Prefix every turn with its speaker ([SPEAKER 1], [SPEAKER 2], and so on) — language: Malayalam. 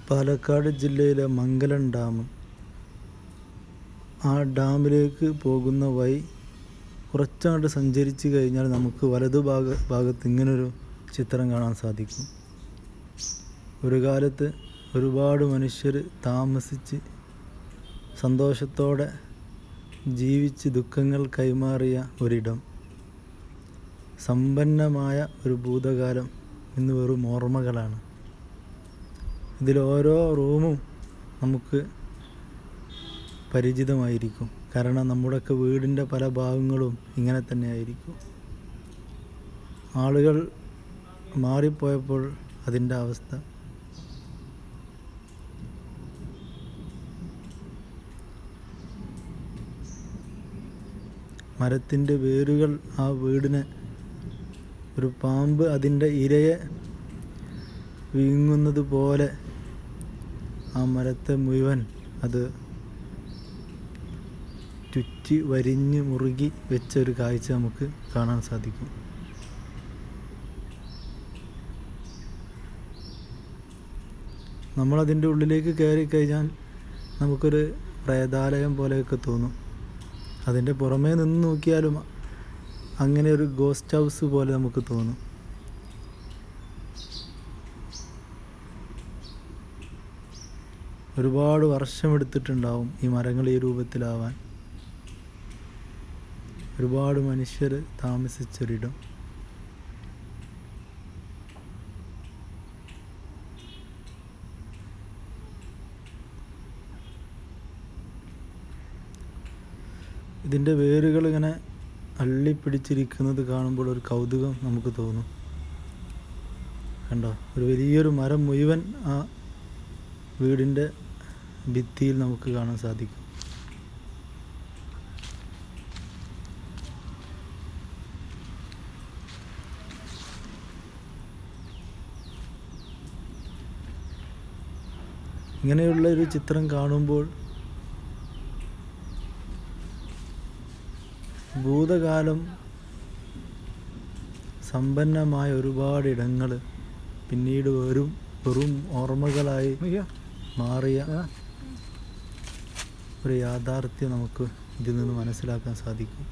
[SPEAKER 1] പാലക്കാട് ജില്ലയിലെ മംഗലം ഡാം. ആ ഡാമിലേക്ക് പോകുന്ന വഴി കുറച്ചങ്ങോട്ട് സഞ്ചരിച്ച് കഴിഞ്ഞാൽ നമുക്ക് ഭാഗത്ത് ഇങ്ങനൊരു ചിത്രം കാണാൻ സാധിക്കും. ഒരു കാലത്ത് ഒരുപാട് മനുഷ്യർ താമസിച്ച് സന്തോഷത്തോടെ ജീവിച്ച് ദുഃഖങ്ങൾ കൈമാറിയ ഒരിടം, സമ്പന്നമായ ഒരു ഭൂതകാലം ഇന്ന് വെറും ഓർമ്മകളാണ്. ഇതിലോരോ റൂമും നമുക്ക് പരിചിതമായിരിക്കും. കാരണം നമ്മുടെയൊക്കെ വീടിൻ്റെ പല ഭാഗങ്ങളും ഇങ്ങനെ തന്നെ ആയിരിക്കും. ആളുകൾ മാറിപ്പോയപ്പോൾ അതിൻ്റെ അവസ്ഥ. മരത്തിൻ്റെ വേരുകൾ ആ വീടിനെ, ഒരു പാമ്പ് അതിൻ്റെ ഇരയെ വിഴുങ്ങുന്നത് പോലെ ആ മരത്തെ മുഴുവൻ അത് ചുറ്റി വരിഞ്ഞ് മുറുകി വെച്ച ഒരു കാഴ്ച നമുക്ക് കാണാൻ സാധിക്കും. നമ്മളതിൻ്റെ ഉള്ളിലേക്ക് കയറി കഴിഞ്ഞാൽ നമുക്കൊരു പ്രേതാലയം പോലെയൊക്കെ തോന്നും. അതിൻ്റെ പുറമേ നിന്ന് നോക്കിയാലും അങ്ങനെ ഒരു ഗോസ്റ്റ് ഹൗസ് പോലെ നമുക്ക് തോന്നും. ഒരുപാട് വർഷമെടുത്തിട്ടുണ്ടാവും ഈ മരങ്ങൾ ഈ രൂപത്തിലാവാൻ. ഒരുപാട് മനുഷ്യർ താമസിച്ചൊരിടം. ഇതിൻ്റെ വേരുകൾ ഇങ്ങനെ അള്ളിപ്പിടിച്ചിരിക്കുന്നത് കാണുമ്പോൾ ഒരു കൗതുകം നമുക്ക് തോന്നും. കണ്ടോ, ഒരു വലിയൊരു മരം മുഴുവൻ ആ വീടിൻ്റെ ഭിത്തിയിൽ നമുക്ക് കാണാൻ സാധിക്കും. ഇങ്ങനെയുള്ള ഒരു ചിത്രം കാണുമ്പോൾ ഭൂതകാലം സമ്പന്നമായ ഒരുപാട് ഇടങ്ങൾ പിന്നീട് വെറും ഓർമ്മകളായി മാറിയ ഒരു യാഥാർത്ഥ്യം നമുക്ക് ഇതിൽ നിന്ന് മനസ്സിലാക്കാൻ സാധിക്കും.